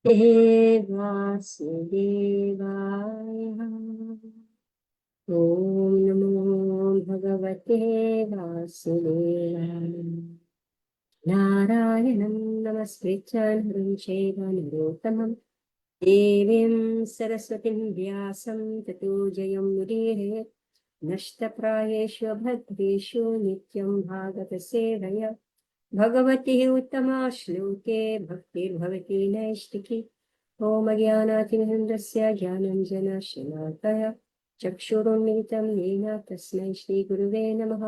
वासुदेवाय। ॐ नमो भगवते वासुदेवाय। नारायणं नमस्कृत्य नरं चैव नरोत्तमं देवीं सरस्वतीं व्यासं ततो जयमुदीरये। नष्टप्रायेषु भद्रेषु नित्यं भागवतसेवया भगवती उत्तमा श्लोके भक्तिर्भवति नैष्टिकी। ॐ अज्ञानातिमिरस्य ज्ञानञ्जनशलाकया चक्षुरुन्मिलितं येन तस्मै श्रीगुरुवे नमः।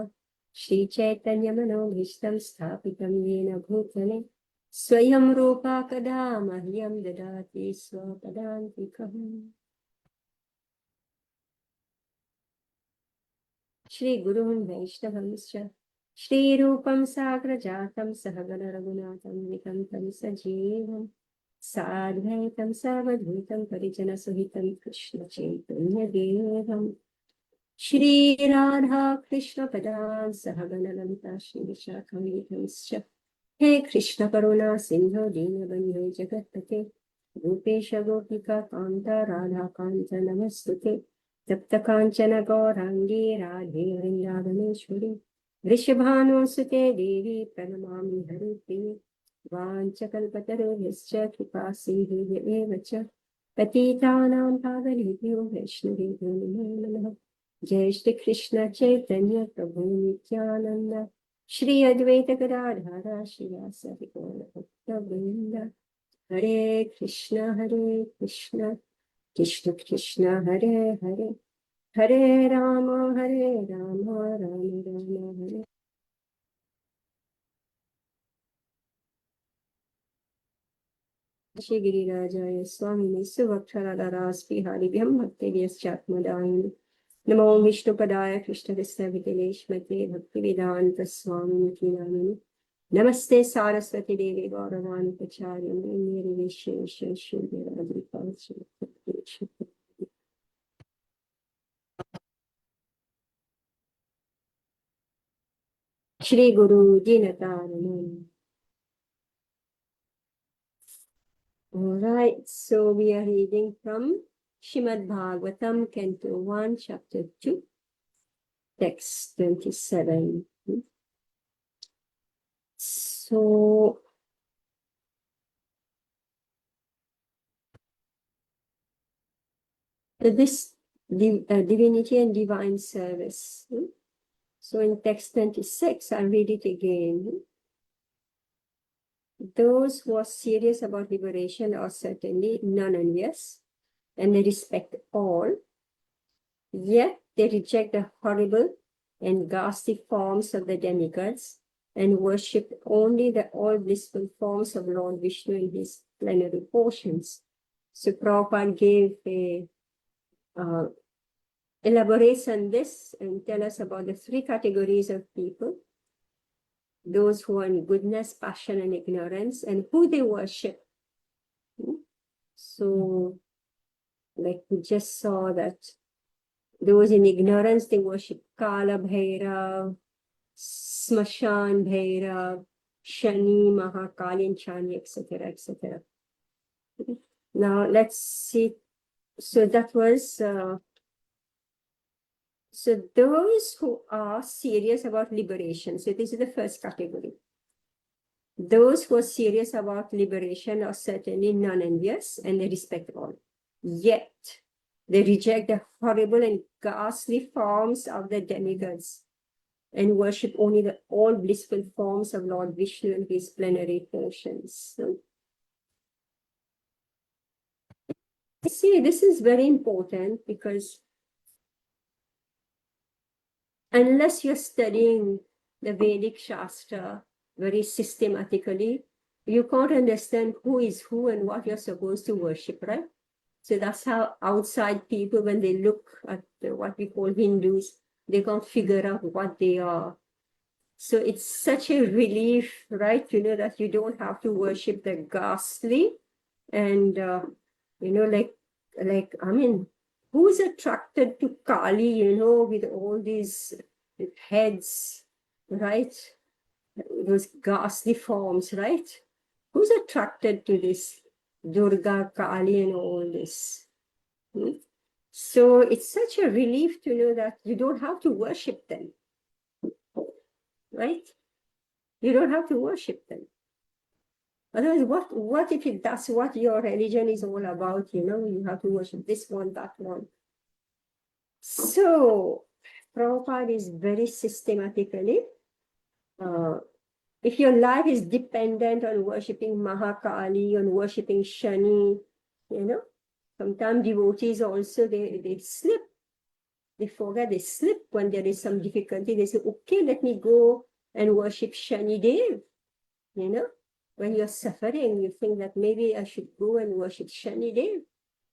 श्रीचैतन्यमनोभीष्टं स्थापितं येन भूतले स्वयं रूपा कदा मह्यं ददाति स्वपदान्तिकम्। श्रीगुरून् वैष्णवंश्च श्रीरूपं साग्रजातं सहगण रघुनाथं विकम्पं सजीवम् साद्वैतं सावधूतं परिजनसहितं कृष्णचैतन्यदेवम् श्रीराधा कृष्णपदान् सहगण ललिता श्रीविशाखान्वितंश्च। हे कृष्ण करुणा सिन्धो दीनबन्धो जगत्पते रूपेश गोपिका कान्त राधा कान्त नमस्तुते। तप्त काञ्चन गौराङ्गी राधे वृन्दावनेश्वरी वृषभानुसुते देवी प्रणमामि हरिप्रिये। वाञ्छकल्पतरुभ्यश्च कृपा सिन्धुभ्येव च पतितानां पावनेभ्यो वैष्णवेभ्यो नमो नमः। जय श्री कृष्ण चैतन्य प्रभु नित्यानंद श्री अद्वैत गदाधर श्रीवासदि गौरभक्तवृंद। हरे कृष्ण कृष्ण कृष्ण हरे हरे हरे राम राम राम हरे। श्री गिरिराजाय स्वामिने सुभक्षरास्पिहारिभ्यं भक्तिभ्यश्चात्मदायिने नमो विष्णुपदाय कृष्णकृष्णवितलेश्मते भक्तिवेदान्त स्वामिनिति नामिने नमस्ते सारस्वती देवी गौरवाणी प्रचारिणे निर्विशेष। श्री गुरु दीनतारिणे। All right, so we are reading from Shrimad Bhagavatam, Canto 1, Chapter 2, Text 27. So, this divinity and divine service. So in text 26, I'll read it again. Those who are serious about liberation are certainly non-envious, and they respect all, yet they reject the horrible and ghastly forms of the demigods and worship only the all-blissful forms of Lord Vishnu in his plenary portions. So Prabhupada gave a elaborates on this and tell us about the three categories of people: those who are in goodness, passion, and ignorance, and who they worship. So, like we just saw that those in ignorance, they worship Kala Bhairav, Smashan Bhairav, Shani, Mahakalin, Chani, etc., etc. Now, let's see. So that was... So those who are serious about liberation, so this is the first category. Those who are serious about liberation are certainly non-envious and they respect all. Yet, they reject the horrible and ghastly forms of the demigods and worship only the all blissful forms of Lord Vishnu and his plenary portions. So, see, this is very important because unless you're studying the Vedic Shastra very systematically, you can't understand who is who and what you're supposed to worship, right? So that's how outside people, when they look at what we call Hindus, they can't figure out what they are. So it's such a relief, right? You know, that you don't have to worship the ghastly and, you know, like, I mean, who's attracted to Kali, you know, with all these heads, right? Those ghastly forms, right? Who's attracted to this? Durga, Kali, and all this. So it's such a relief to know that you don't have to worship them, right? You don't have to worship them. Otherwise, what if that's what your religion is all about? You have to worship this one, that one. So Prabhupada is very systematically, if your life is dependent on worshipping Mahakali, on worshipping Shani, sometimes devotees also, they slip. They forget, they slip when there is some difficulty. They say, okay, let me go and worship Shani Dev. When you're suffering, you think that maybe I should go and worship Shani Dev.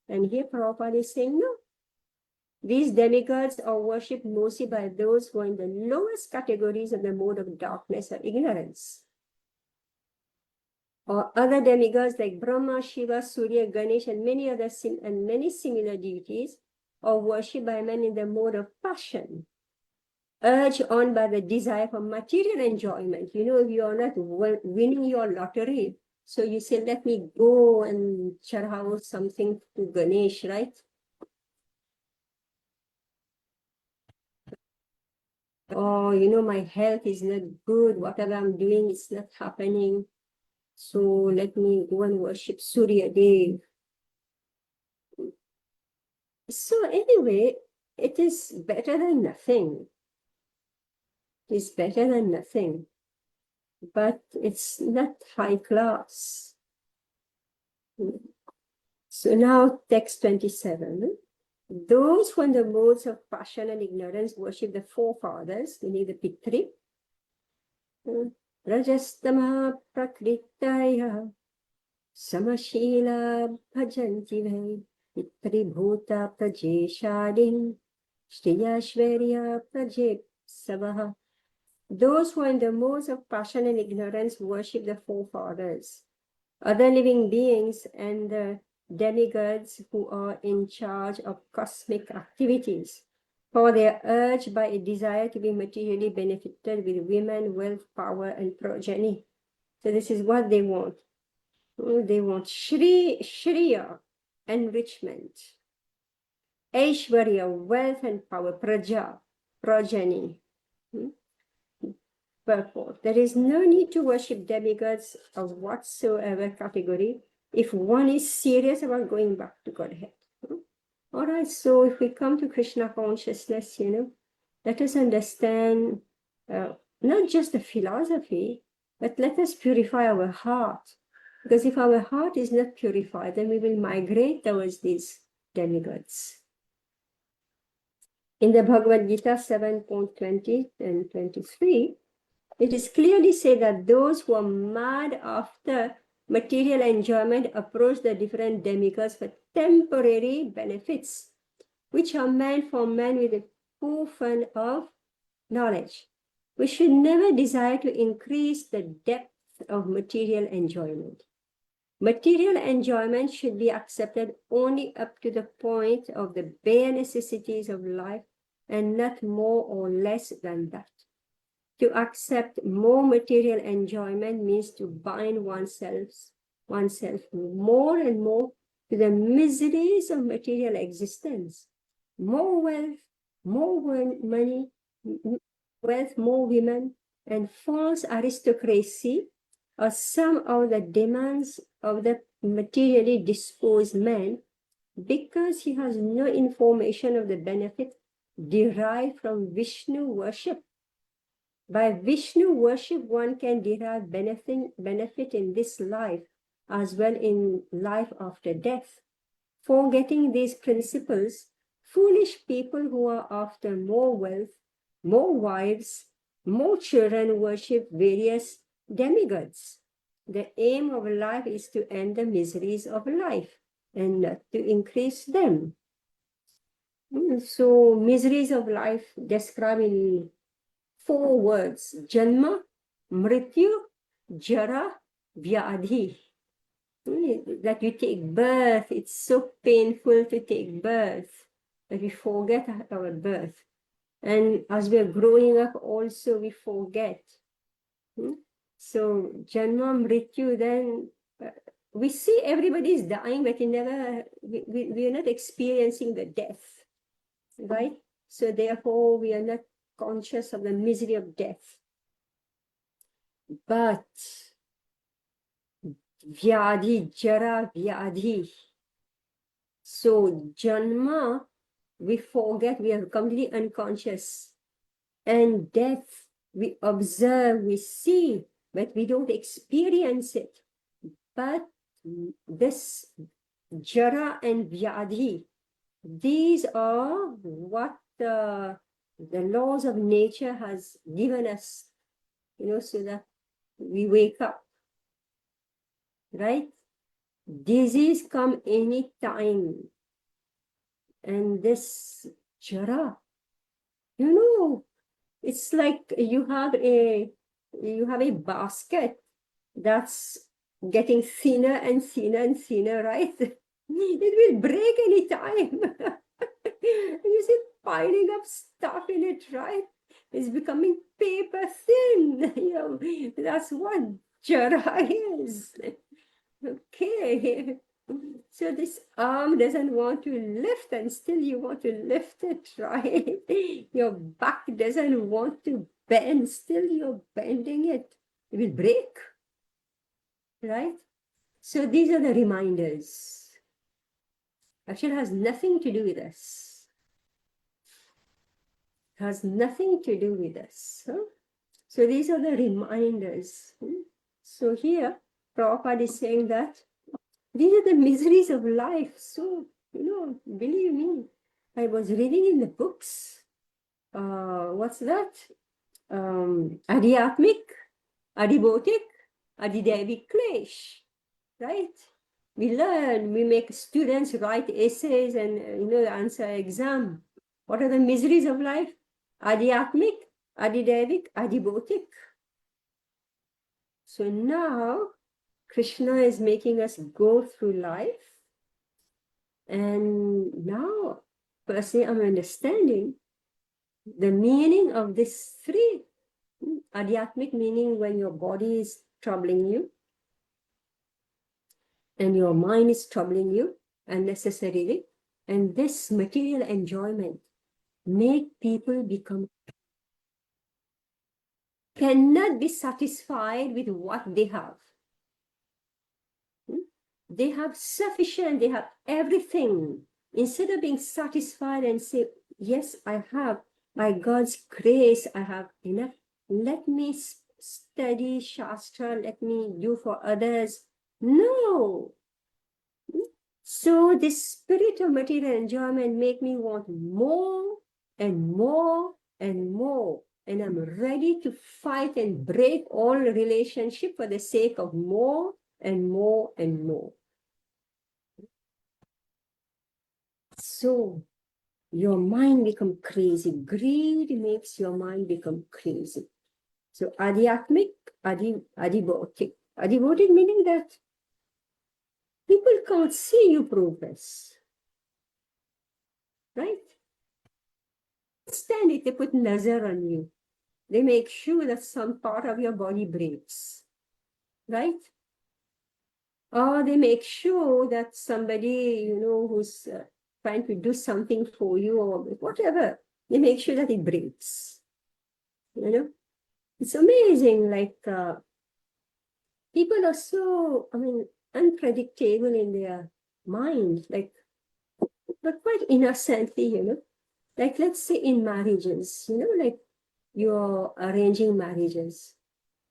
And here Prabhupada is saying, no. These demigods are worshipped mostly by those who are in the lowest categories of the mode of darkness or ignorance. Or other demigods like Brahma, Shiva, Surya, Ganesh, and many similar deities are worshipped by men in the mode of passion, urged on by the desire for material enjoyment. If you are not winning your lottery, so you say, let me go and charhav something to Ganesh, right? Or, my health is not good, whatever I'm doing is not happening. So let me go and worship Surya Dev. So anyway, it is better than nothing. It's better than nothing. But it's not high class. So now text 27. Those who in the modes of passion and ignorance worship the forefathers, meaning the Pitri, Rajastama Prakritaya Samashila Bhajanti Vai Pitribhuta Prajeshadim Shriyashvarya Praje Savaha. Those who are in the modes of passion and ignorance worship the forefathers, other living beings, and the demigods who are in charge of cosmic activities, for they are urged by a desire to be materially benefited with women, wealth, power, and progeny. So this is what they want. They want Shriya, enrichment, Aishwarya, wealth and power, Praja, progeny. Purport. There is no need to worship demigods of whatsoever category if one is serious about going back to Godhead. All right, so if we come to Krishna consciousness, let us understand not just the philosophy, but let us purify our heart. Because if our heart is not purified, then we will migrate towards these demigods. In the Bhagavad Gita 7.20 and 23, it is clearly said that those who are mad after material enjoyment approach the different demigods for temporary benefits, which are meant for men with a full fund of knowledge. We should never desire to increase the depth of material enjoyment. Material enjoyment should be accepted only up to the point of the bare necessities of life and not more or less than that. To accept more material enjoyment means to bind oneself more and more to the miseries of material existence. More wealth, more money, wealth, more women, and false aristocracy are some of the demands of the materially disposed man, because he has no information of the benefit derived from Vishnu worship. By Vishnu worship, one can derive benefit in this life as well in life after death. Forgetting these principles, foolish people who are after more wealth, more wives, more children worship various demigods. The aim of life is to end the miseries of life and not to increase them. So, miseries of life described in 4 words: Janma, Mrityu, Jara, Vyadhi. That you take birth, it's so painful to take birth that we forget our birth. And as we're growing up also, we forget. So Janma, Mrityu, then we see everybody is dying, but we are not experiencing the death, right? So therefore, we are not conscious of the misery of death. But Vyadhi, Jara, Vyadhi. So Janma, we forget, we are completely unconscious. And death, we observe, we see, but we don't experience it. But this Jara and Vyadhi, these are what the laws of nature has given us, so that we wake up, right? Disease come any time. And this Jara, it's like you have a basket that's getting thinner and thinner and thinner, right? It will break any time. You see, piling up stuff in it, right? It's becoming paper thin. That's what Jara is. Okay. So this arm doesn't want to lift, and still you want to lift it, right? Your back doesn't want to bend, still you're bending it. It will break, right? So these are the reminders. Actually, it has nothing to do with us. It has nothing to do with us. Huh? So these are the reminders. So here, Prabhupada is saying that these are the miseries of life. So, believe me, I was reading in the books. What's that? Adhyatmik, Adhibautik, Adhidevic Klesh, right? We learn, we make students write essays and, answer exam. What are the miseries of life? Adhyatmik, Adhidevic, Adhibautik. So now, Krishna is making us go through life. And now, personally, I'm understanding the meaning of these three. Adhyatmic meaning when your body is troubling you and your mind is troubling you unnecessarily. And this material enjoyment make people cannot be satisfied with what they have. They have sufficient, they have everything. Instead of being satisfied and say, yes, I have, by God's grace, I have enough. Let me study Shastra, let me do for others. No. So this spirit of material enjoyment make me want more and more and more. And I'm ready to fight and break all relationship for the sake of more and more and more. So your mind become crazy. Greed makes your mind become crazy. So adhyatmic, adhibautik. Adhibautik meaning that people can't see you progress. Right? Stand it, they put nazar on you. They make sure that some part of your body breaks. Right? Or they make sure that somebody, who's trying to do something for you or whatever, they make sure that it breaks. It's amazing, like people are so, unpredictable in their mind, like, but quite innocently, like let's say in marriages, like you're arranging marriages,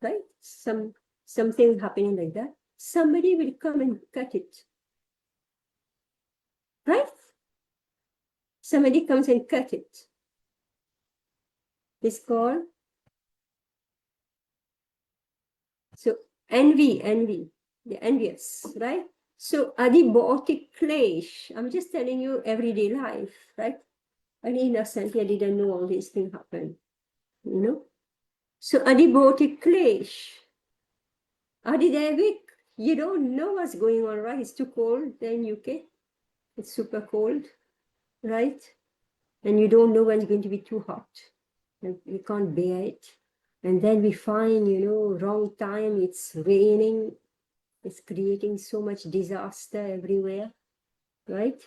right? Something happening like that. Somebody will come and cut it, right? Somebody comes and cut it. It's called, so envy, the envious, right? So adhibautik klesh, I'm just telling you everyday life, right? And innocently, I didn't know all these things happen, So adhibautik klesh, adhidevik, you don't know what's going on, right? It's too cold there in UK. It's super cold, right? And you don't know when it's going to be too hot. Like you can't bear it. And then we find, wrong time, it's raining, It's creating so much disaster everywhere, right?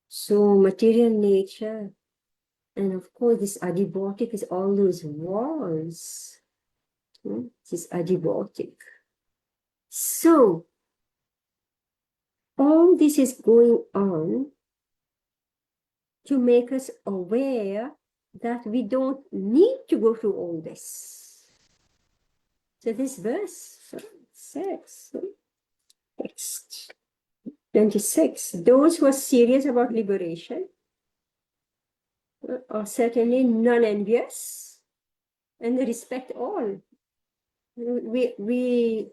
So material nature, and of course this adiabatic is all those walls. This is adiabatic. So all this is going on to make us aware that we don't need to go through all this. So this verse 26, those who are serious about liberation are certainly non-envious and they respect all. We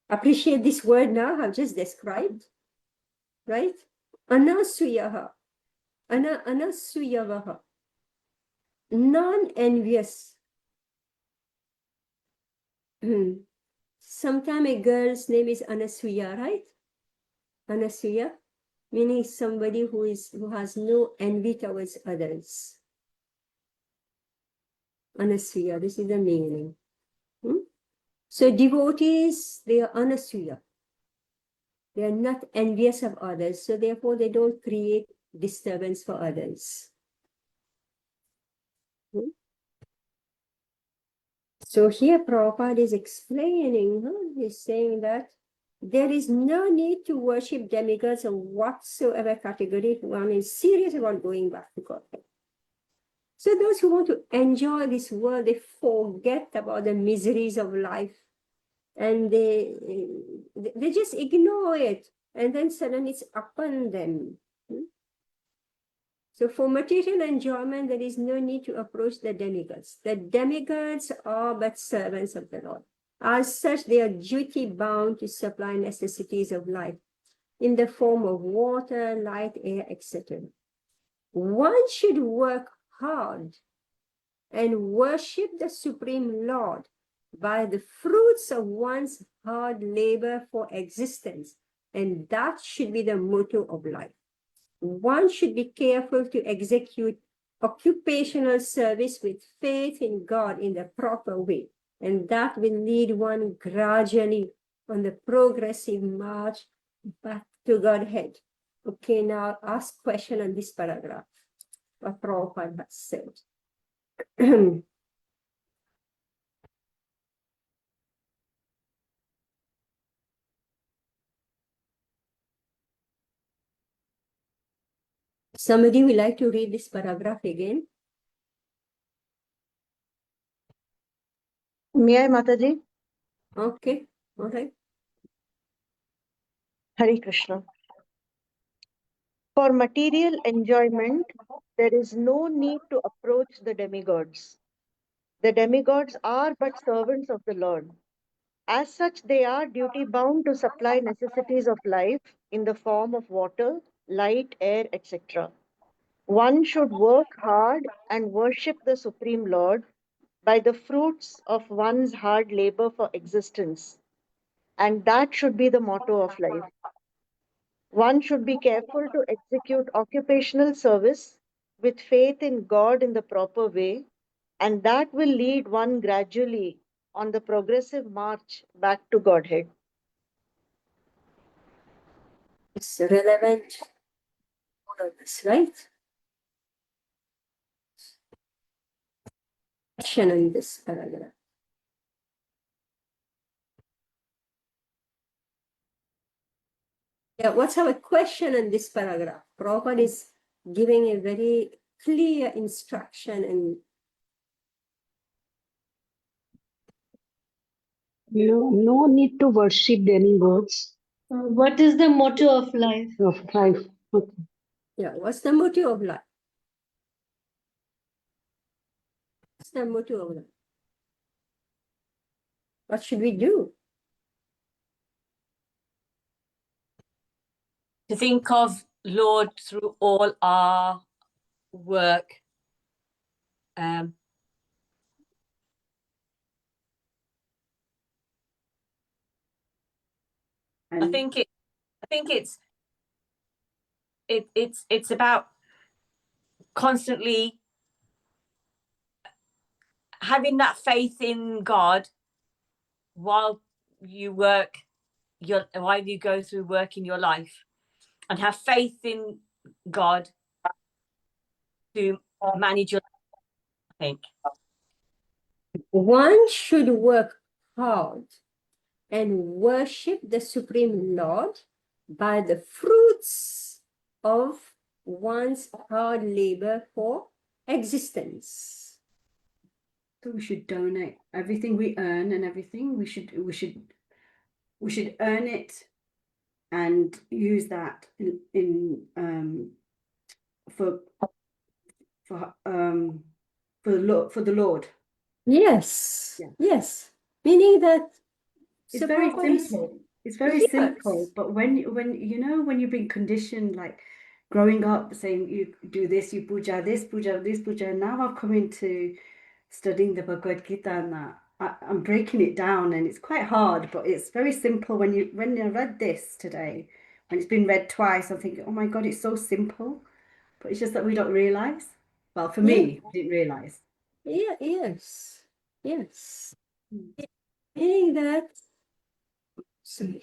appreciate this word now I've just described, right? Anasuyaha, anasuyavaha, non-envious. Sometime a girl's name is Anasuya, right? Anasuya, meaning somebody who has no envy towards others. Anasuya, this is the meaning. So devotees, they are Anasuya. They are not envious of others, so therefore they don't create disturbance for others. So here Prabhupada is explaining, he's saying that there is no need to worship demigods of whatsoever category if one is serious about going back to God. So those who want to enjoy this world, they forget about the miseries of life and they just ignore it, and then suddenly it's upon them. So for material enjoyment, there is no need to approach the demigods. The demigods are but servants of the Lord. As such, they are duty bound to supply necessities of life in the form of water, light, air, etc. One should work hard and worship the Supreme Lord by the fruits of one's hard labor for existence, and that should be the motto of life. One should be careful to execute occupational service with faith in God in the proper way, and that will lead one gradually on the progressive march back to Godhead. Okay, now ask question on this paragraph, what Prabhupada has said. Somebody would like to read this paragraph again? May I, Mataji? Okay, all right. Hare Krishna. For material enjoyment, there is no need to approach the demigods. The demigods are but servants of the Lord. As such, they are duty bound to supply necessities of life in the form of water, light, air, etc. One should work hard and worship the Supreme Lord by the fruits of one's hard labor for existence. And that should be the motto of life. One should be careful to execute occupational service with faith in God in the proper way, and that will lead one gradually on the progressive march back to Godhead. It's relevant for us, right? Question on this paragraph. Yeah, what's our question on this paragraph? Prabhupada is giving a very clear instruction and no need to worship demigods What is the motto of life? of life. Okay. yeah, what's the motive of life? What's the motive of life? What should we do? To think of Lord through all our work. I think it's about constantly having that faith in God while you work while you go through work in your life, and have faith in God to manage your life, I think. One should work hard and worship the Supreme Lord by the fruits of one's hard labor for existence. So we should donate everything we earn and everything. We should earn it and use that for the Lord. Yes, Yeah. yes. Meaning that It's very Prabhupada is- simple. It's very Yes. simple. But when you've been conditioned, like growing up saying you do this, you puja this, puja this, puja. And now I've come into studying the Bhagavad Gita and that I'm breaking it down, and it's quite hard, but it's very simple. When I read this today, when it's been read twice, I'm thinking, oh my God, it's so simple. But it's just that we don't realize. Well, for me, I didn't realize. Yeah, yes, yes. Mm. Meaning that, sorry.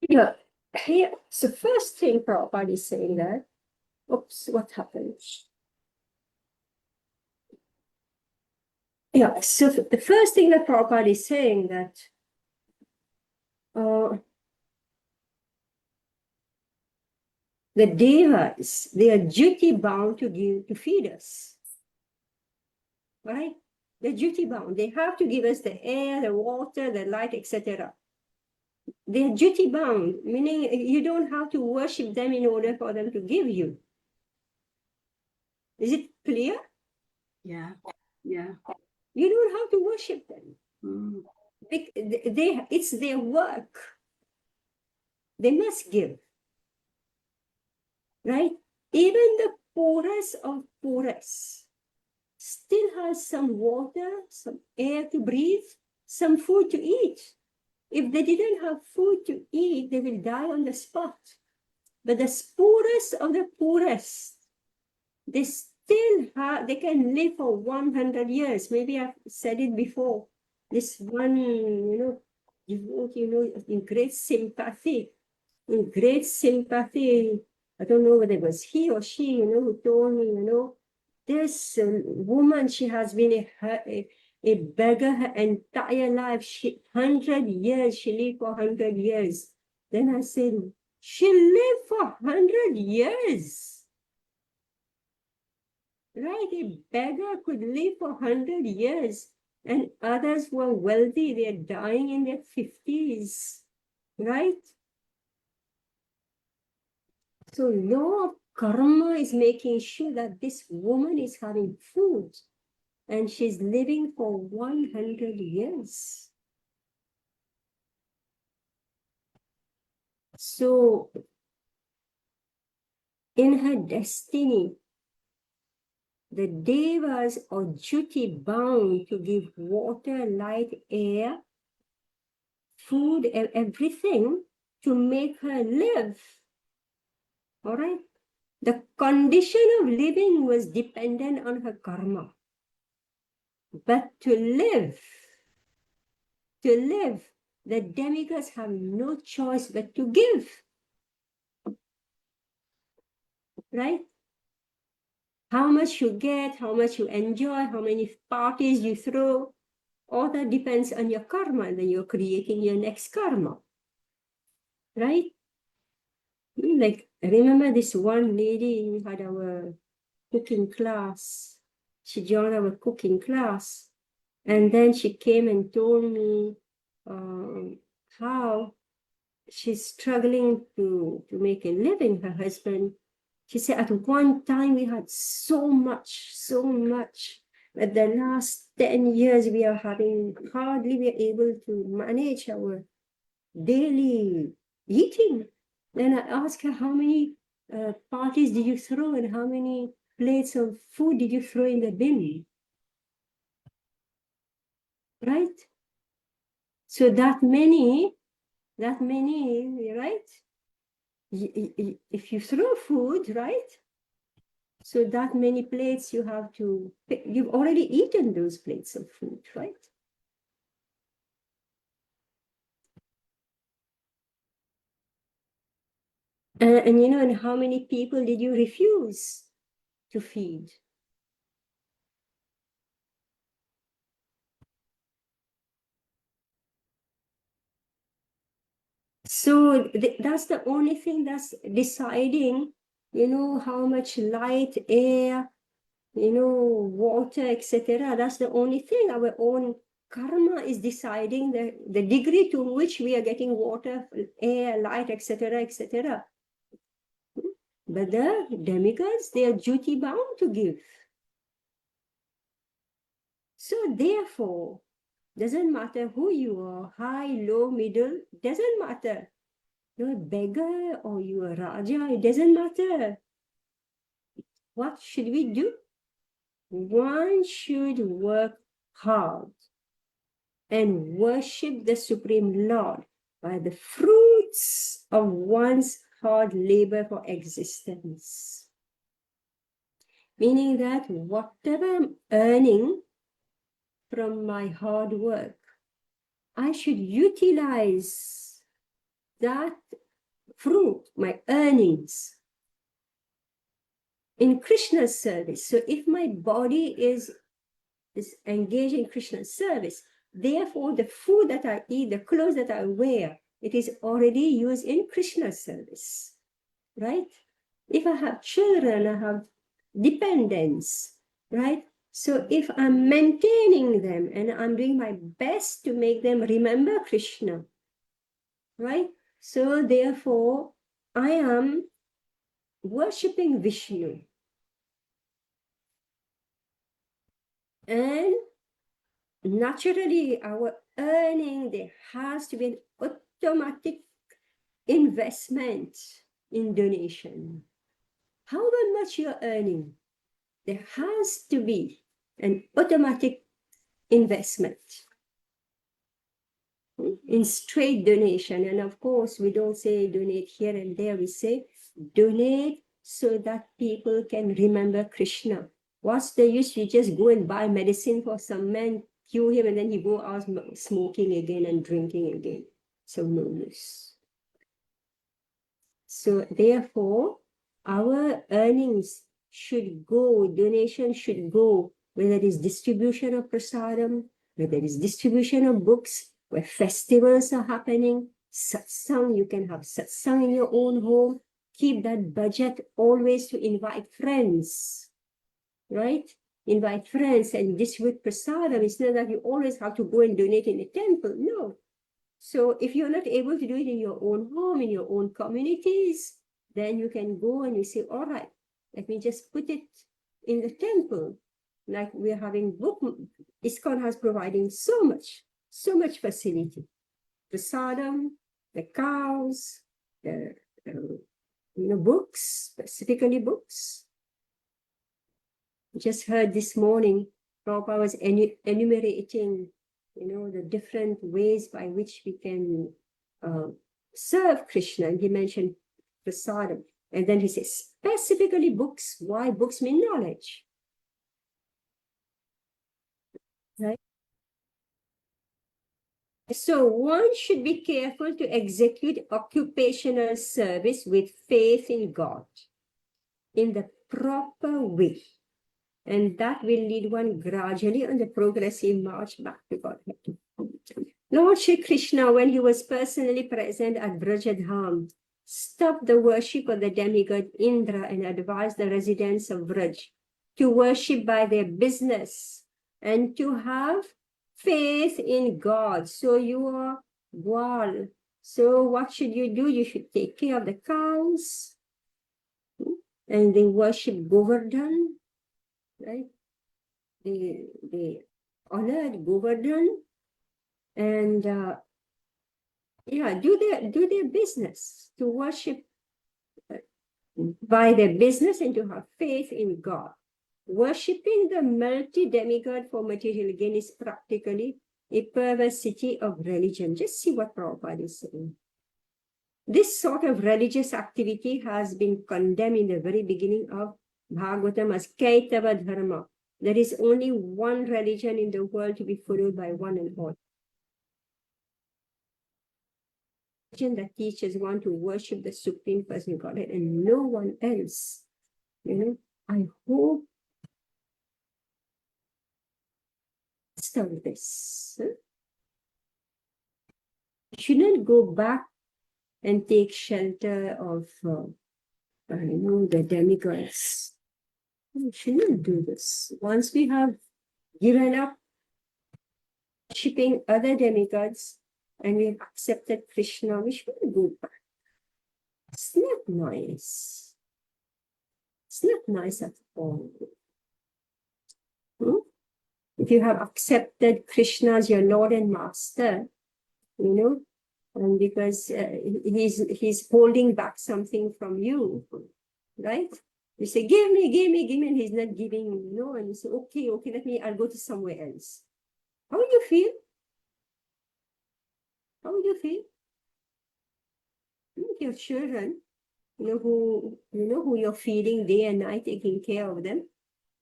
Yeah, here, so first thing Prabhupada is saying that, oops, what happened? Yeah, so the first thing that Prabhupada is saying that the devas, they are duty bound to feed us, right? They're duty bound. They have to give us the air, the water, the light, etc. They're duty bound, meaning you don't have to worship them in order for them to give you. Is it clear? Yeah. Yeah. You don't have to worship them. Mm. It's their work. They must give. Right? Even the poorest of poorest still has some water, some air to breathe, some food to eat. If they didn't have food to eat, they will die on the spot. But the poorest of the poorest, they still have, they can live for 100 years. Maybe I've said it before. This one, in great sympathy, I don't know whether it was he or she, who told me, this woman, she has been a beggar her entire life. 100 years, she lived for 100 years. Then I said, she lived for 100 years. Right? A beggar could live for 100 years. And others were wealthy. They're dying in their 50s. Right? So law of karma is making sure that this woman is having food and she's living for 100 years. So in her destiny, the devas are duty bound to give water, light, air, food, and everything to make her live. All right? The condition of living was dependent on her karma. But to live, the demigods have no choice but to give. Right? How much you get, how much you enjoy, how many parties you throw, all that depends on your karma, and then you're creating your next karma. Right? Like, I remember this one lady, we had our cooking class. She joined our cooking class. And then she came and told me how she's struggling to make a living. Her husband, she said, at one time we had so much. But the last 10 years, we are able to manage our daily eating. Then I asked her, how many parties did you throw and how many plates of food did you throw in the bin? right? So that many, right? If you throw food, right? So that many plates you have to, you've already eaten those plates of food, right? And you know, and how many people did you refuse to feed? So that's the only thing that's deciding, you know, how much light, air, you know, water, etc. That's the only thing. Our own karma is deciding the degree to which we are getting water, air, light, etc., etc. But the demigods, they are duty bound to give. So therefore, doesn't matter who you are, high, low, middle, doesn't matter. You're a beggar or you're a Raja, it doesn't matter. What should we do? One should work hard and worship the Supreme Lord by the fruits of one's hard labor for existence. Meaning that whatever I'm earning from my hard work, I should utilize that fruit, my earnings, in Krishna's service. So if my body is engaged in Krishna's service, therefore the food that I eat, the clothes that I wear, it is already used in Krishna's service, right? If I have children, I have dependents, right? So if I'm maintaining them and I'm doing my best to make them remember Krishna, right? So therefore, I am worshipping Vishnu. And naturally, our earning, there has to be an automatic investment in donation. However much you're earning, there has to be an automatic investment in straight donation. And of course, we don't say donate here and there, we say donate so that people can remember Krishna. What's the use? You just go and buy medicine for some man, cure him, and then you go out smoking again and drinking again. So no use. So therefore, our earnings should go, donation should go, whether it is distribution of prasadam, whether it is distribution of books, where festivals are happening, satsang, you can have satsang in your own home. Keep that budget always to invite friends, right? Invite friends and distribute prasadam. It's not that you always have to go and donate in a temple, no. So if you're not able to do it in your own home, in your own communities, then you can go and you say, all right, let me just put it in the temple. Like we're having book, ISKCON has providing so much facility. Prasadam, the cows, the books, specifically books. Just heard this morning, Prabhupada was enumerating, the different ways by which we can serve Krishna. And he mentioned prasadam. And then he says, specifically books. Why? Books mean knowledge. Right? So one should be careful to execute occupational service with faith in God in the proper way. And that will lead one gradually on the progressive march back to Godhead. Lord Shri Krishna, when he was personally present at Brajadham, stopped the worship of the demigod Indra and advised the residents of Braj to worship by their business and to have faith in God. So you are Gwal. So what should you do? You should take care of the cows. And they worship Govardhan, right? They honored Govardhan and do their business, to worship by their business and to have faith in God. Worshipping the multi-demigod for material gain is practically a perversity of religion. Just see what Prabhupada is saying. This sort of religious activity has been condemned in the very beginning of Bhagavatam as Kaitava Dharma. There is only one religion in the world to be followed by one and all. Religion that teaches one to worship the Supreme Person Godhead and no one else. You know, I hope of this. Shouldn't go back and take shelter of the demigods. We shouldn't do this. Once we have given up worshipping other demigods and we have accepted Krishna, we shouldn't go back. It's not nice. It's not nice at all. If you have accepted Krishna as your Lord and Master, you know, and because he's holding back something from you, right? You say, give me, and he's not giving, you know, and you say, okay, I'll go to somewhere else. How would you feel? How would you feel? Your children, who you're feeding day and night, taking care of them,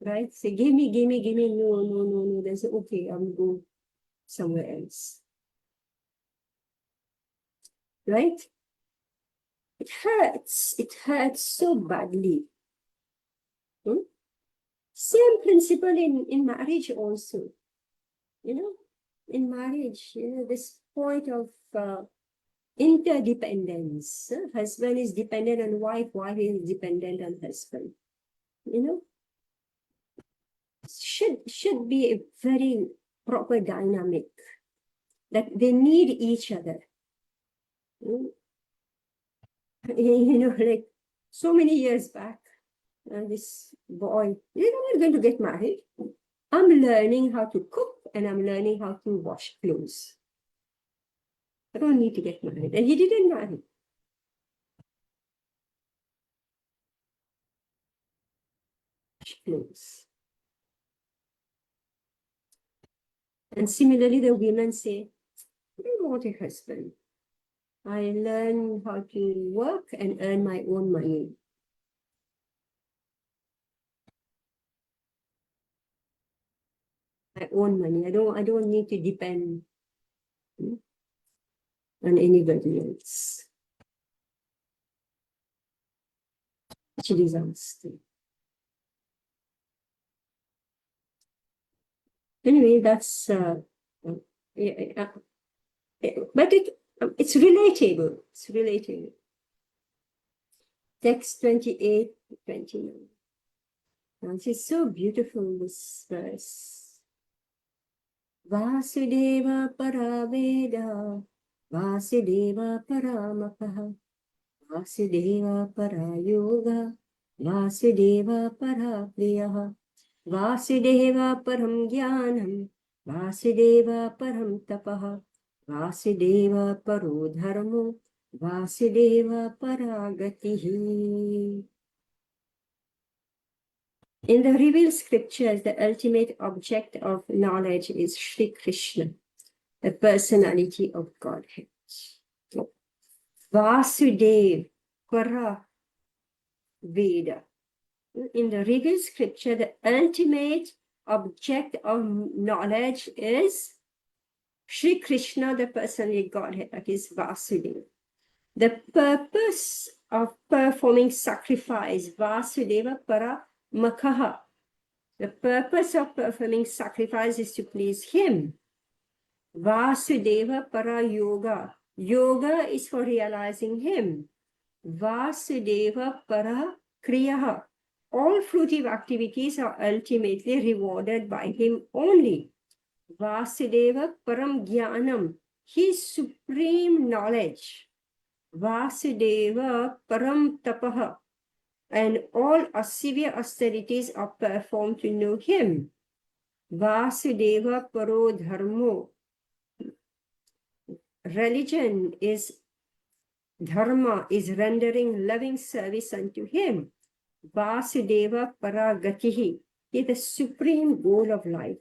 right? Say, give me, no. Then say, okay, I'll go somewhere else. Right? It hurts so badly. Same principle in marriage also. In marriage, this point of interdependence. Husband is dependent on wife is dependent on husband. Should be a very proper dynamic that they need each other. Like so many years back, this boy, I'm not going to get married. I'm learning how to cook and I'm learning how to wash clothes. I don't need to get married. And he didn't marry. Wash clothes. And similarly, the women say, I don't want a husband. I learn how to work and earn my own money. My own money. I don't need to depend on anybody else. Such a disaster. Anyway, that's but it's relatable. It's relatable. Text 28, 29. And it's so beautiful, this verse. Vasudeva Paraveda, Vasudeva Paramapaha, Vasudeva Parayoga, Vasudeva Parapriyaha, Vasudeva Param Jnanam, Vasudeva Param Tapaha, Vasudeva Paro Dharmo, Vasudeva Paragatihi. In the revealed scriptures, the ultimate object of knowledge is Sri Krishna, the personality of Godhead. Vasudeva Para Veda. In the revealed scripture, the ultimate object of knowledge is Sri Krishna, the personality Godhead, that is Vasudeva. The purpose of performing sacrifice, Vasudeva Para Makaha. The purpose of performing sacrifice is to please him. Vasudeva Para Yoga. Yoga is for realizing him. Vasudeva Para Kriyaha. All fruitive activities are ultimately rewarded by him only. Vasudeva Param Jnanam. His supreme knowledge. Vasudeva Param Tapaha. And all severe austerities are performed to know him. Vasudeva Paro Dharmo. Religion is dharma, is rendering loving service unto him. Vasudeva Paragatihi is the supreme goal of life.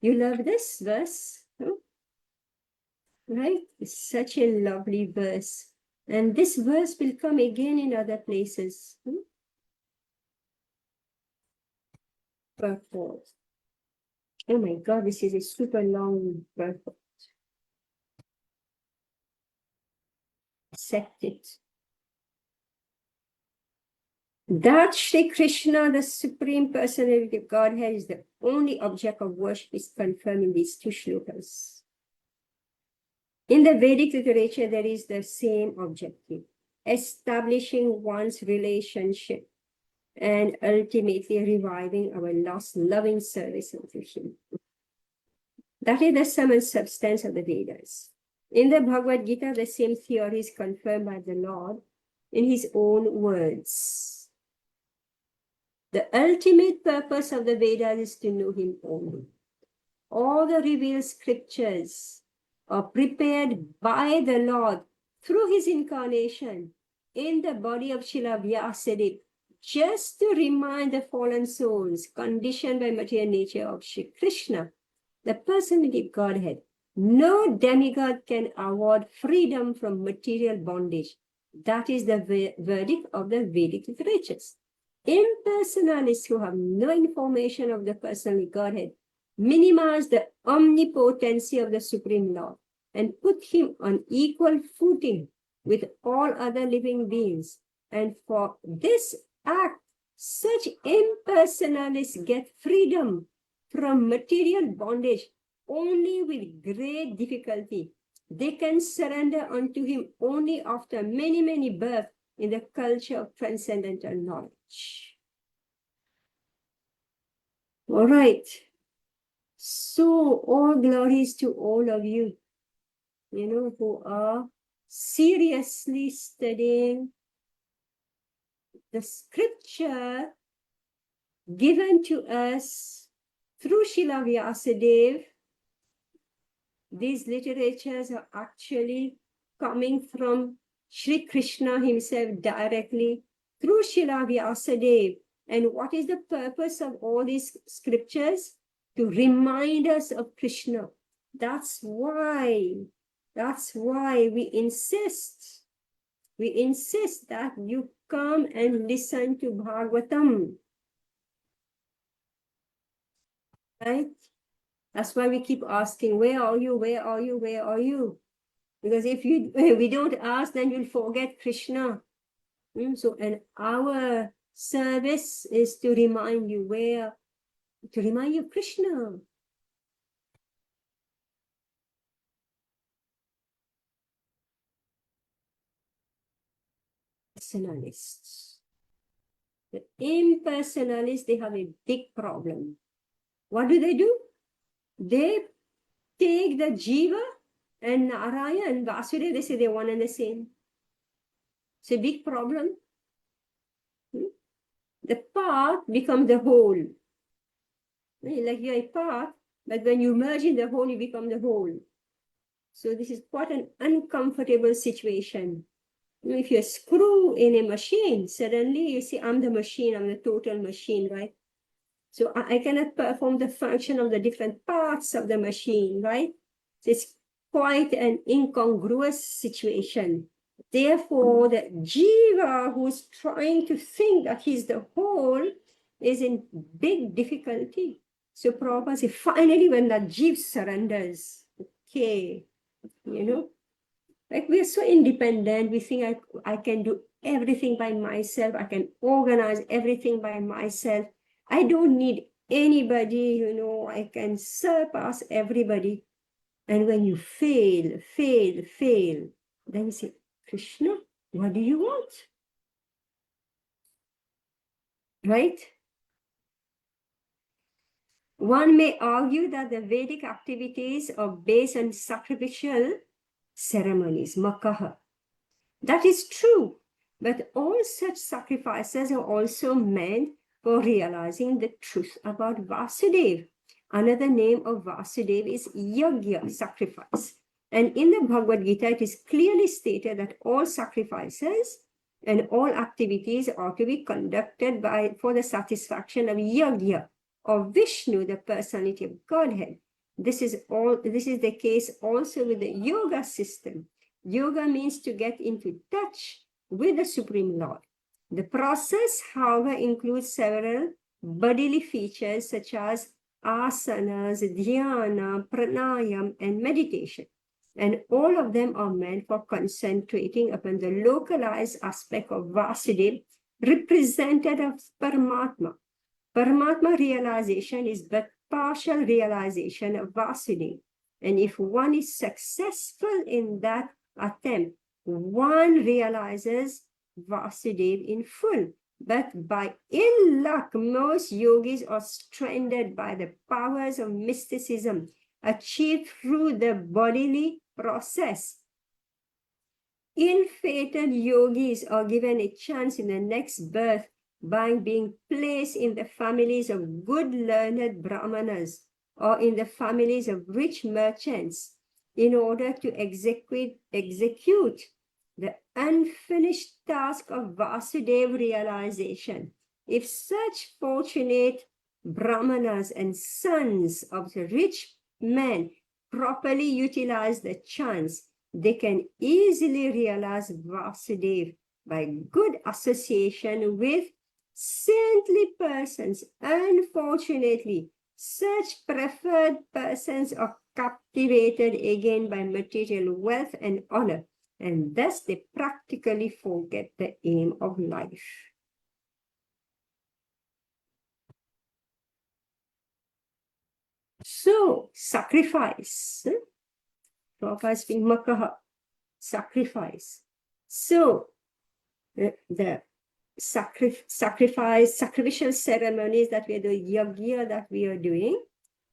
You love this verse? Right? It's such a lovely verse. And this verse will come again in other places. Purport. Oh my God, this is a super long purport. Accept it. That Shri Krishna, the Supreme Personality of Godhead, is the only object of worship is confirmed in these two shlokas. In the Vedic literature, there is the same objective, establishing one's relationship and ultimately reviving our lost loving service unto Him. That is the sum and substance of the Vedas. In the Bhagavad Gita, the same theory is confirmed by the Lord in His own words. The ultimate purpose of the Vedas is to know Him only. All the revealed scriptures are prepared by the Lord through His incarnation in the body of Srila Vyasadeva, just to remind the fallen souls conditioned by material nature of Shri Krishna, the personality of Godhead. No demigod can award freedom from material bondage. That is the verdict of the Vedic literatures. Impersonalists who have no information of the personality of Godhead minimize the omnipotency of the Supreme Lord and put Him on equal footing with all other living beings. And for this act, such impersonalists get freedom from material bondage only with great difficulty. They can surrender unto Him only after many, many births in the culture of transcendental knowledge. All right. So all glories to all of you, who are seriously studying the scripture given to us through Srila Vyasadeva. These literatures are actually coming from Shri Krishna Himself directly through Srila Vyasadeva. And what is the purpose of all these scriptures? To remind us of Krishna. That's why we insist that you come and listen to Bhagavatam. Right? That's why we keep asking, where are you? Where are you? Where are you? Because if we don't ask, then you'll forget Krishna. So, and our service is to remind you of Krishna. Personalists. The impersonalists, they have a big problem. What do? They take the Jiva and Narayana and Vasudeva, they say they're one and the same. It's a big problem. The part becomes the whole. Like you're a part, but when you merge in the whole, you become the whole. So this is quite an uncomfortable situation. If you a screw in a machine, suddenly you see, I'm the machine, I'm the total machine, right? So I cannot perform the function of the different parts of the machine, right? So it's quite an incongruous situation. Therefore, the jiva who's trying to think that he's the whole is in big difficulty. So Prabhupada says, finally, when that jiva surrenders, okay, like we're so independent, we think I can do everything by myself, I can organize everything by myself. I don't need anybody, I can surpass everybody. And when you fail, then you say, Krishna, what do you want? Right? One may argue that the Vedic activities are based on sacrificial ceremonies, makaha. That is true, but all such sacrifices are also meant for realizing the truth about Vasudeva. Another name of Vasudeva is yajna, sacrifice. And in the Bhagavad Gita, it is clearly stated that all sacrifices and all activities are to be conducted for the satisfaction of yajna, of Vishnu, the personality of Godhead. This is the case also with the yoga system. Yoga means to get into touch with the Supreme Lord. The process, however, includes several bodily features such as asanas, dhyana, pranayam, and meditation. And all of them are meant for concentrating upon the localized aspect of Vasudeva, represented as Paramatma. Paramatma realization is but partial realization of Vasudeva. And if one is successful in that attempt, one realizes Vasudeva in full. But by ill luck, most yogis are stranded by the powers of mysticism achieved through the bodily process. Ill-fated yogis are given a chance in the next birth by being placed in the families of good learned brahmanas or in the families of rich merchants in order to execute the unfinished task of Vasudeva realization. If such fortunate brahmanas and sons of the rich men properly utilize the chance, they can easily realize Vasudeva by good association with saintly persons. Unfortunately, such preferred persons are captivated again by material wealth and honor, and thus they practically forget the aim of life. So, sacrifice. Prabhupada speaking makaha, sacrifice. So, the sacrificial ceremonies that we are doing, yajna that we are doing,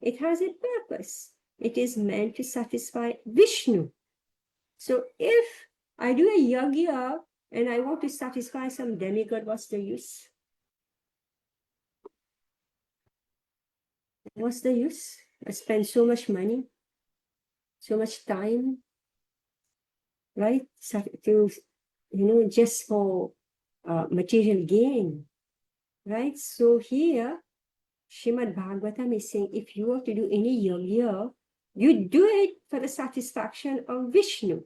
it has a purpose. It is meant to satisfy Vishnu. So if I do a yajna and I want to satisfy some demigod, what's the use? What's the use? I spend so much money, so much time, right? To, just for material gain, right? So here, Srimad Bhagavatam is saying, if you have to do any yajna, you do it for the satisfaction of Vishnu.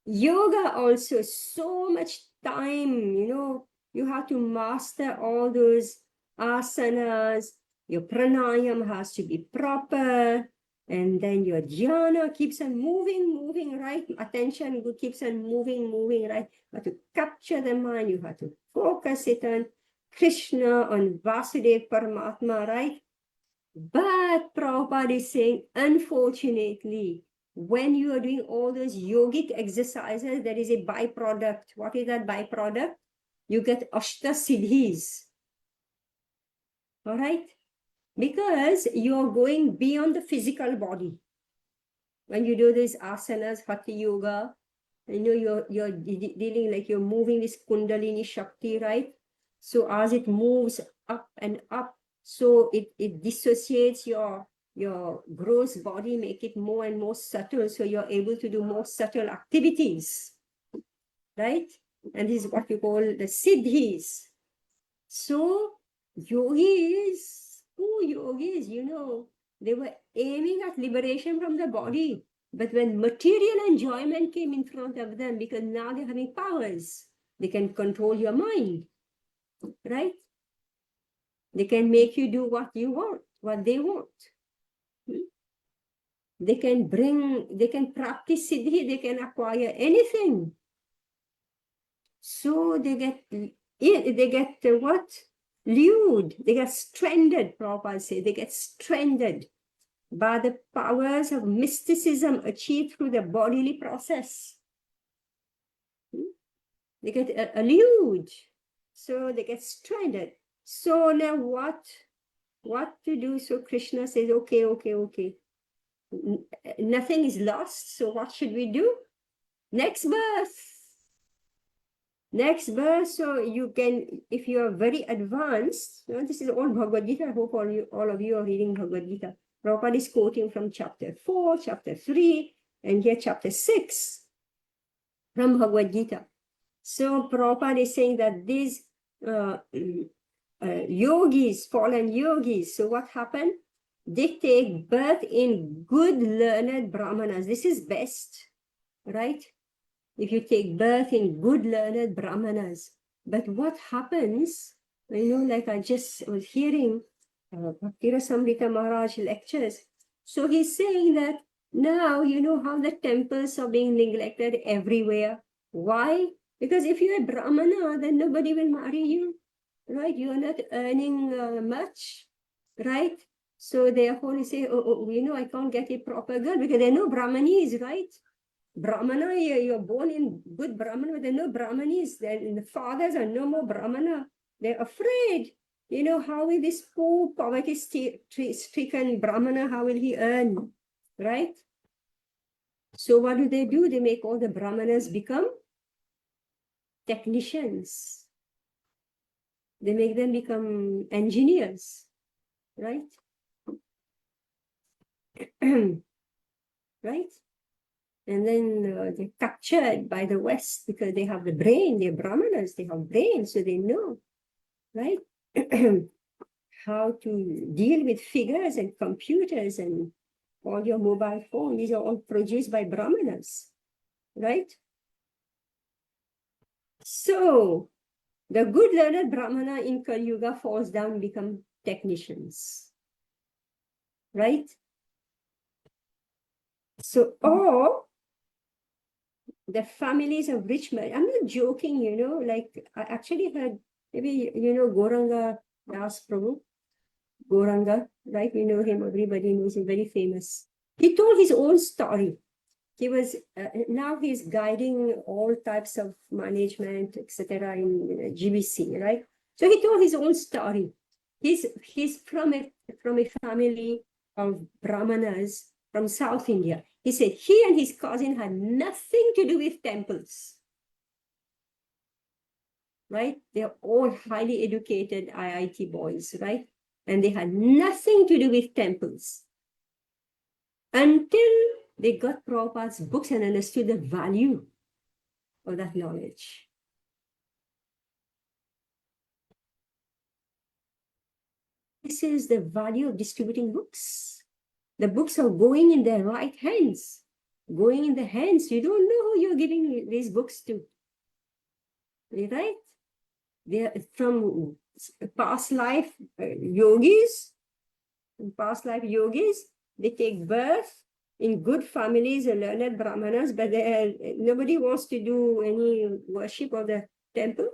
Yoga also, so much time, you have to master all those asanas, your pranayam has to be proper, and then your dhyana keeps on moving, right? Attention keeps on moving, right? You have to capture the mind, you have to focus it on Krishna, on Vasudeva Paramatma, right? But Prabhupada is saying, unfortunately, when you are doing all those yogic exercises, there is a byproduct. What is that byproduct? You get Ashta Siddhis. All right? Because you're going beyond the physical body. When you do these asanas, Hatha Yoga, you're dealing like you're moving this Kundalini Shakti, right? So as it moves up and up, so it dissociates your gross body, make it more and more subtle, so you're able to do more subtle activities, right? And this is what we call the siddhis. So yogis, they were aiming at liberation from the body. But when material enjoyment came in front of them, because now they're having powers, they can control your mind, right? They can make you do what you want, what they want. They can practice siddhi, they can acquire anything. So they get what? Lewd, they get stranded, Prabhupada says, they get stranded by the powers of mysticism achieved through the bodily process. They get allured, so they get stranded. So now what to do? So Krishna says, okay. Nothing is lost, so what should we do? Next birth, so you can, if you are very advanced, this is all Bhagavad Gita, I hope all of you are reading Bhagavad Gita. Prabhupada is quoting from chapter 4, chapter 3, and here chapter 6 from Bhagavad Gita. So Prabhupada is saying that these yogis, fallen yogis, so what happened? they take birth in good learned brahmanas. This is best, right? If you take birth in good learned brahmanas. But what happens, like I just was hearing Bhakti Rasamrita Maharaj lectures. So he's saying that now you know how the temples are being neglected everywhere. Why? Because if you're a brahmana, then nobody will marry you, right? You're not earning much, right? So therefore you say, I can't get a proper girl because there are no brahmanis, right? Brahmana, you're born in good Brahmana, but there are no Brahmanis. Then the fathers are no more Brahmana. They're afraid. How will this poor poverty-stricken Brahmana, how will he earn? Right? So what do? They make all the Brahmanas become technicians. They make them become engineers. Right? Right? And then they're captured by the West because they have the brain. They're Brahmanas. They have brain, so they know, right? How to deal with figures and computers and all your mobile phone. These are all produced by Brahmanas, right? So the good learned Brahmana in Kali Yuga falls down and become technicians, right? So, or the families of rich men. I'm not joking, like I actually heard, maybe, Gauranga Das Prabhu, Gauranga, right? We know him, everybody knows him, very famous. He told his own story. He was, now he's guiding all types of management, etc. in GBC, right? So he told his own story. He's from a family of Brahmanas from South India. He said he and his cousin had nothing to do with temples, right? They're all highly educated IIT boys, right? And they had nothing to do with temples until they got Prabhupada's books and understood the value of that knowledge. This is the value of distributing books. The books are going in their right hands, going in the hands. You don't know who you're giving these books to, right? They're from past life yogis. Past life yogis, they take birth in good families, learned Brahmanas, but nobody wants to do any worship of the temple.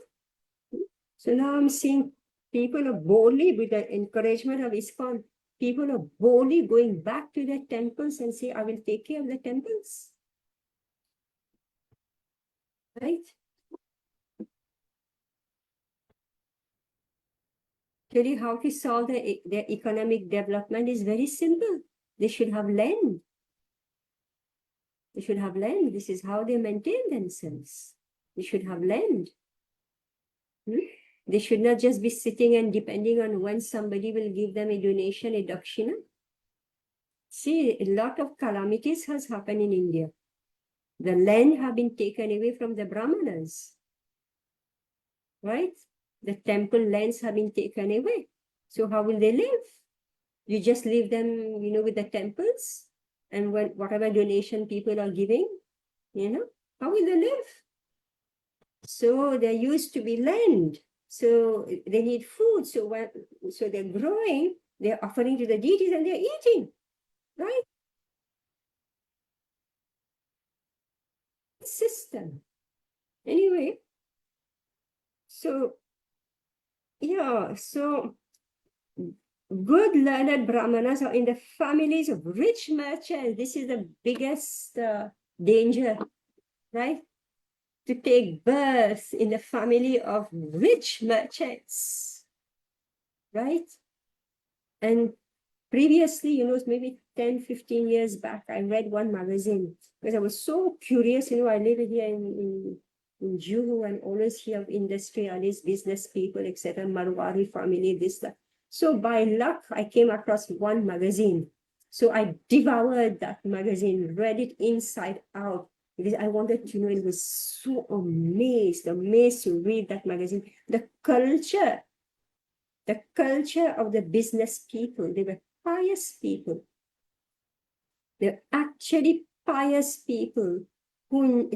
So now I'm seeing people are boldly, with the encouragement of ISKCON, people are boldly going back to their temples and say, I will take care of the temples. Right? Tell you how to solve their economic development is very simple. They should have land. They should have land. This is how they maintain themselves. They should have land. They should not just be sitting and depending on when somebody will give them a donation, a dakshina. See, a lot of calamities has happened in India. The land have been taken away from the Brahmanas, right? The temple lands have been taken away. So how will they live? You just leave them, with the temples, and whatever donation people are giving, how will they live? So there used to be land. So they need food. So they're growing, they're offering to the deities and they're eating, right? System. Anyway, so yeah, so good learned Brahmanas are in the families of rich merchants. This is the biggest danger, right? To take birth in the family of rich merchants, right? And previously, maybe 10, 15 years back, I read one magazine because I was so curious. I live here in Juhu and always hear of industrialists, business people, etc., Marwari family, this, that. So by luck, I came across one magazine. So I devoured that magazine, read it inside out, because I wanted to know. It was so amazed to read that magazine. The culture of the business people, they were pious people. They're actually pious people who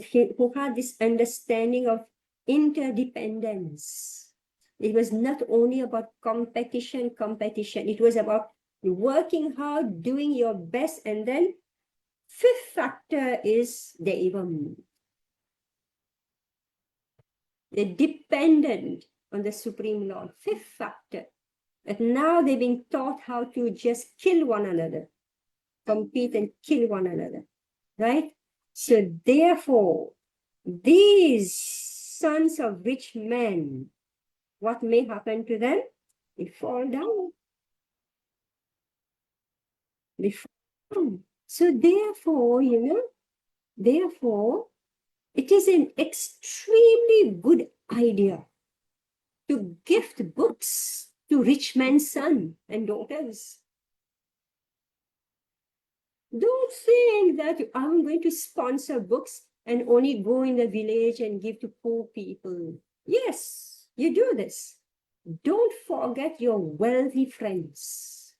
had this understanding of interdependence. It was not only about competition. It was about working hard, doing your best, and then fifth factor is Devam. They're dependent on the Supreme Lord. Fifth factor. But now they're being taught how to just kill one another, compete and kill one another, right? So therefore, these sons of rich men, what may happen to them? They fall down. They fall down. So therefore, it is an extremely good idea to gift books to rich men's sons and daughters. Don't think that I'm going to sponsor books and only go in the village and give to poor people. Yes, you do this. Don't forget your wealthy friends.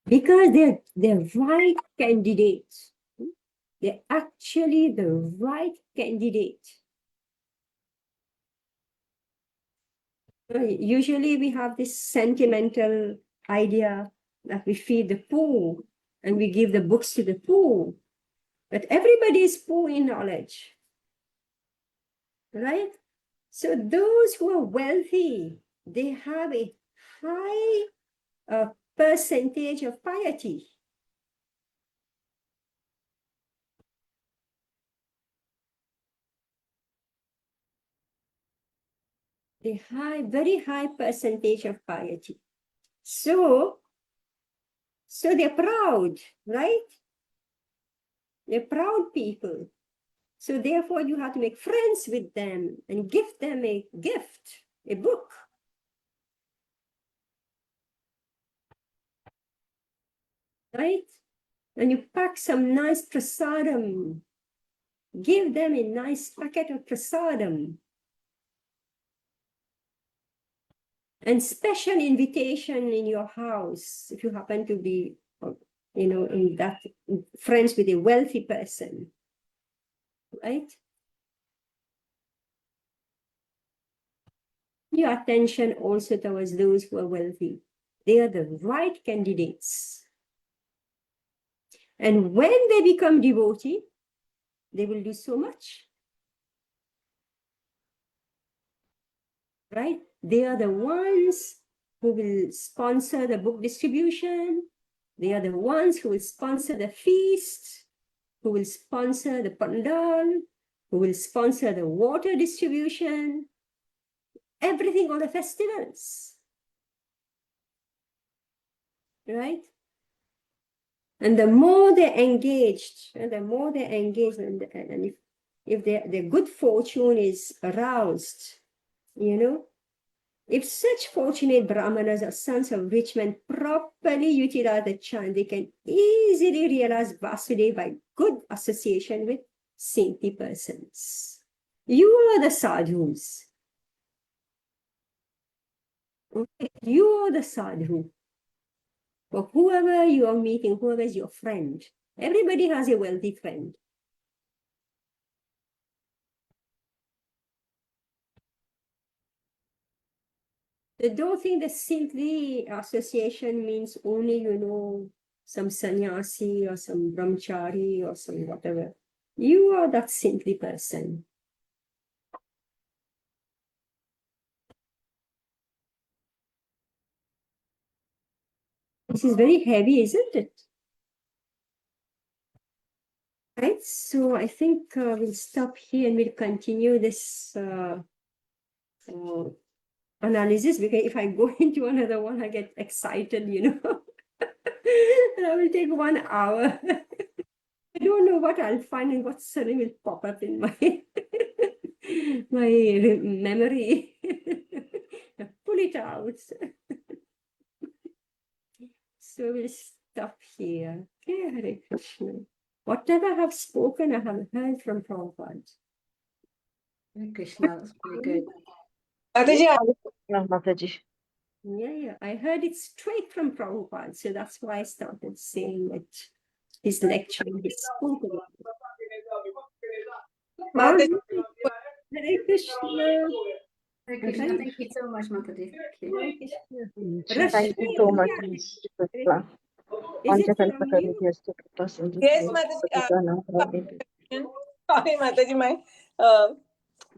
Because they're right candidates. They're actually the right candidate. Usually we have this sentimental idea that we feed the poor and we give the books to the poor. But everybody is poor in knowledge, right? So those who are wealthy, they have a high percentage of piety. Very high percentage of piety. So they're proud, right? They're proud people. So therefore you have to make friends with them and give them a gift, a book. Right? And you pack some nice prasadam. Give them a nice packet of prasadam. And special invitation in your house, if you happen to be, in that friends with a wealthy person, right? Your attention also towards those who are wealthy. They are the right candidates. And when they become devotee, they will do so much. Right? They are the ones who will sponsor the book distribution. They are the ones who will sponsor the feast, who will sponsor the pandal, who will sponsor the water distribution, everything, all the festivals. Right? And the more they're engaged, and if their good fortune is aroused, if such fortunate brahmanas or sons of rich men properly utilize the chant, they can easily realize Vasudeva by good association with saintly persons. You are the sadhus. Okay? You are the sadhu. For whoever you are meeting, whoever is your friend, everybody has a wealthy friend. Don't think that saintly association means only, some sannyasi or some brahmachari or some whatever. You are that saintly person. This is very heavy, isn't it? Right, so I think we'll stop here and we'll continue this analysis, because if I go into another one, I get excited, And I will take 1 hour. I don't know what I'll find and what suddenly will pop up in my memory. Pull it out. So we'll stop here. Okay, Hare Krishna. Whatever I have spoken, I have heard from Prabhupada. Hare Krishna, that's very good. Mataji, No, Mataji. Yeah, I heard it straight from Prabhupada, so that's why I started saying it. His lecture, his spoke about it. All Mataji, right. Hare Krishna. Hare Krishna. Hare Thank you so much, Mataji. Thank you. Hare Krishna. Krishna. Thank you Rashmi, so much. yeah. Krishna. Is it from you? yes, Mataji. Sorry, Mataji,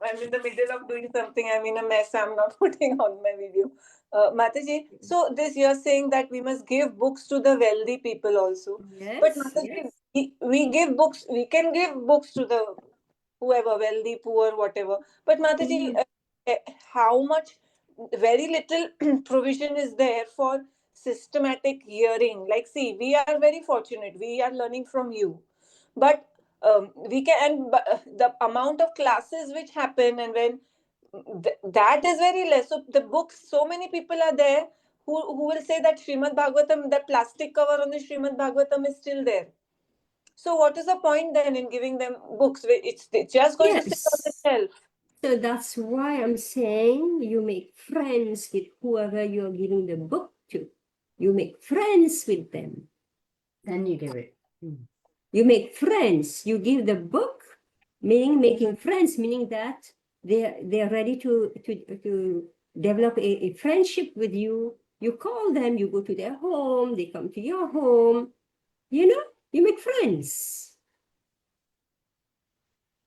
I'm in the middle of doing something. I'm in a mess. I'm not putting on my video. Mataji, so this you're saying that we must give books to the wealthy people also. But Yes, Mataji, yes. we give books. We can give books to the whoever, wealthy, poor, whatever. But Mataji, how much? Very little provision is there for systematic hearing. Like, see, we are very fortunate. We are learning from you, but we can. And the amount of classes which happen, and when that is very less. So the books, so many people are there who will say that Srimad Bhagavatam, that plastic cover on the Srimad Bhagavatam is still there. So what is the point then in giving them books? It's just going to sit on the Yes. shelf. So that's why I'm saying you make friends with whoever you're giving the book to. You make friends with them. Then you give it. You make friends. You give the book, meaning making friends, meaning that they're ready to develop a friendship with you. You call them, you go to their home, they come to your home. You know, you make friends.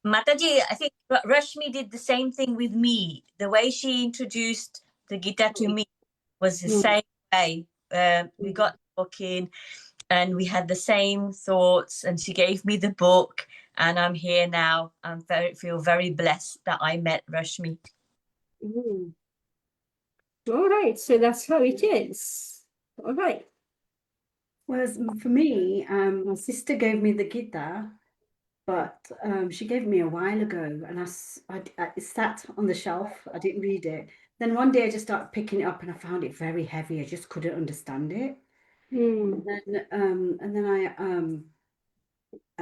Mataji, I think Rashmi did the same thing with me. The way she introduced the Gita to me was the same way. We got the book in and we had the same thoughts, and she gave me the book, and I'm here now. I feel very blessed that I met Rashmi. All right, so that's how it is. All right. Whereas for me, my sister gave me the Gita, but she gave me a while ago, and it sat on the shelf. I didn't read it. Then one day I just started picking it up, and I found it very heavy. I just couldn't understand it. And then I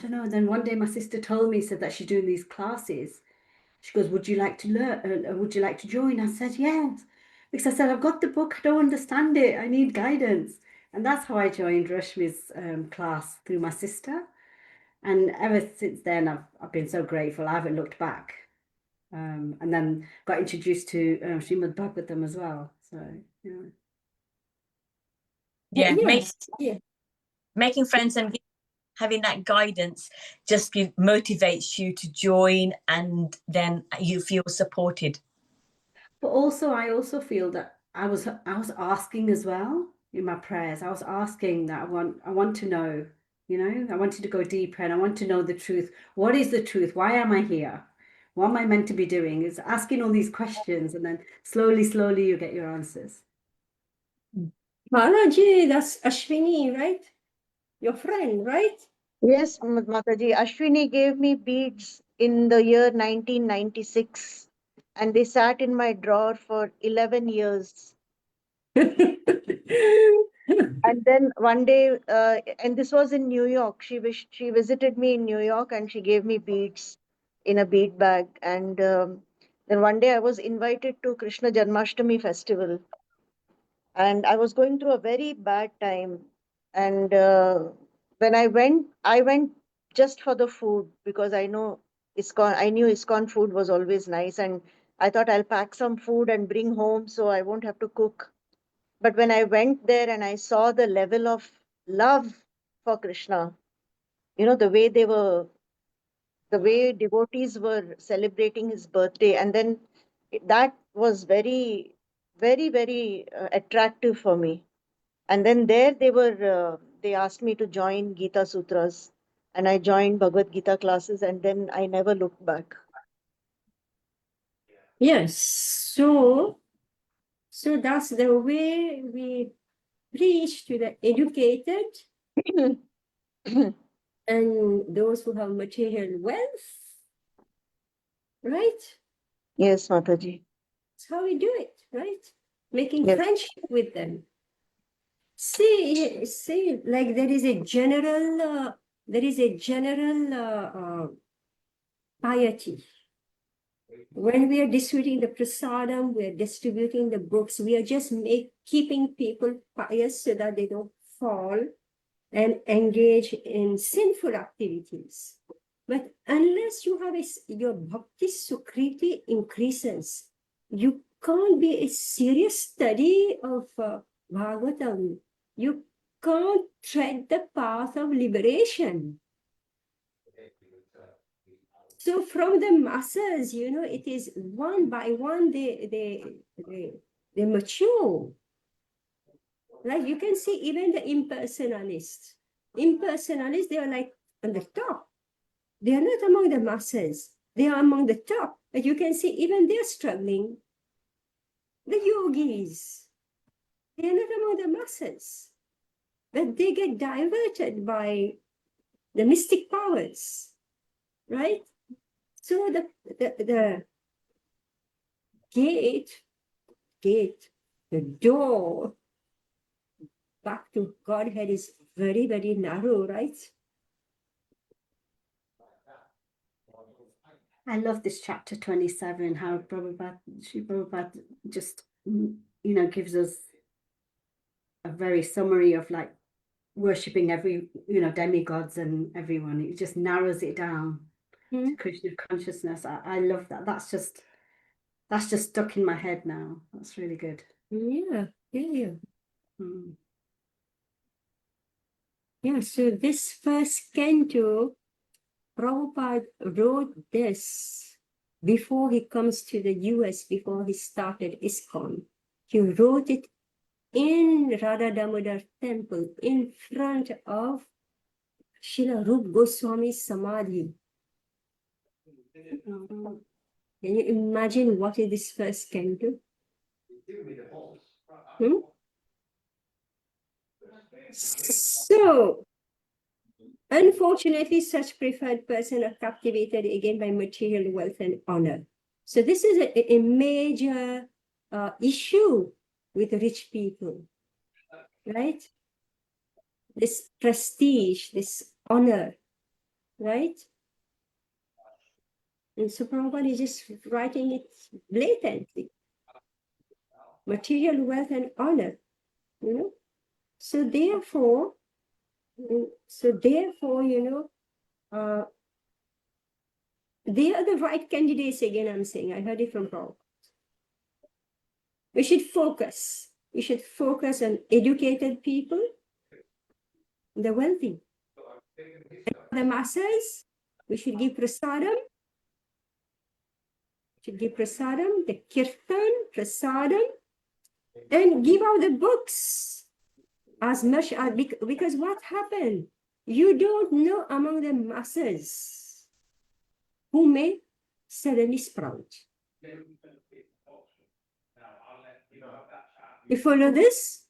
don't know. And then one day my sister told me, said that she's doing these classes. She goes, "Would you like to learn? Would you like to join?" I said, "Yes," because I said, "I've got the book. I don't understand it. I need guidance." And that's how I joined Rashmi's class, through my sister. And ever since then, I've been so grateful. I haven't looked back. And then got introduced to Srimad Bhagavatam as well. So, yeah. Yeah, Yes. Yeah. making friends and having that guidance just motivates you to join, and then you feel supported. But also, I also feel that I was asking as well in my prayers. I was asking that I want to know, I wanted to go deeper, and I want to know the truth. What is the truth? Why am I here? What am I meant to be doing? Is asking all these questions, and then slowly you get your answers. Balaji, that's Ashwini, right? Your friend, right? Yes, Mataji. Ashwini gave me beads in the year 1996, and they sat in my drawer for 11 years. And then one day, and this was in New York, she visited me in New York, and she gave me beads in a bead bag. And then one day I was invited to Krishna Janmashtami festival, and I was going through a very bad time. And when I went just for the food, because I knew ISKCON food was always nice, and I thought I'll pack some food and bring home so I won't have to cook. But when I went there and I saw the level of love for Krishna, the way devotees were celebrating his birthday, and then that was very, very, very attractive for me. And then there they asked me to join Gita Sutras, and I joined Bhagavad Gita classes, and then I never looked back. Yes. So that's the way we preach to the educated and those who have material wealth, right? Yes, Mataji. That's how we do it, right? Making Yes. friendship with them. See, like there is a general piety. When we are distributing the prasadam, we are distributing the books, we are just keeping people pious so that they don't fall and engage in sinful activities. But unless you have your bhakti sukriti increases, you can't be a serious study of Bhagavatam. You can't tread the path of liberation. So from the masses, it is one by one they mature. Like you can see even the impersonalists. Impersonalists, they are like on the top. They are not among the masses. They are among the top. But you can see even they're struggling. The yogis, they are not among the masses. But they get diverted by the mystic powers, right? So the gate, the door back to Godhead is very, very narrow, right? I love this chapter 27, how Prabhupada just, gives us a very summary of like worshipping every, demigods and everyone. It just narrows it down to Krishna consciousness. I love that. That's just stuck in my head now. That's really good. Yeah. Mm. Yeah, so this first canto, Prabhupada wrote this before he comes to the US, before he started ISKCON. He wrote it in Radha Damodar temple in front of Srila Rup Goswami Samadhi. Can you imagine what is this first canto? So, unfortunately, such preferred persons are captivated again by material wealth and honor. So this is a major issue with rich people, right? This prestige, this honor, right? And so Prabhupada is just writing it blatantly. Material wealth and honor, So therefore, they are the right candidates again, I'm saying. I heard it from Prabhupada. We should focus. We should focus on educated people, the wealthy. The masses, we should give prasadam. The kirtan, prasadam, and give out the books as much as, because what happened? You don't know among the masses who may suddenly sprout. You follow this?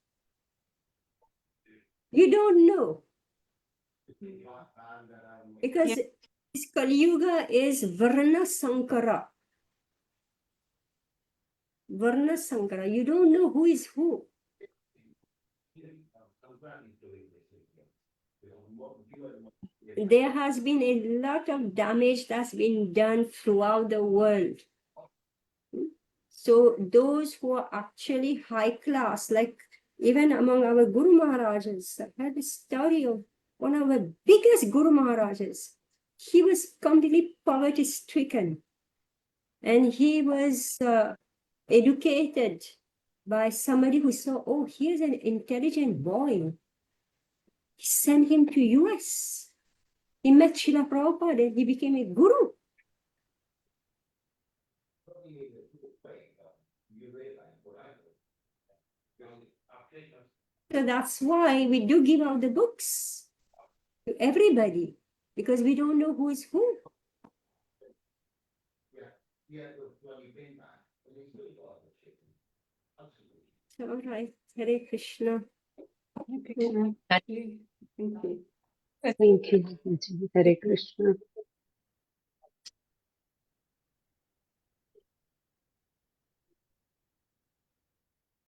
You don't know. Because this Kali Yuga is Varna Sankara. Varna Sankara. You don't know who is who. There has been a lot of damage that's been done throughout the world. So those who are actually high class, like even among our Guru Maharajas, I heard the story of one of the biggest Guru Maharajas. He was completely poverty stricken. And he was educated by somebody who saw, oh, here's an intelligent boy. He sent him to US. He met Srila Prabhupada and he became a guru. So that's why we do give out the books to everybody, because we don't know who is who. So, all right, Hare Krishna. Krishna. Thank you. Hare Krishna.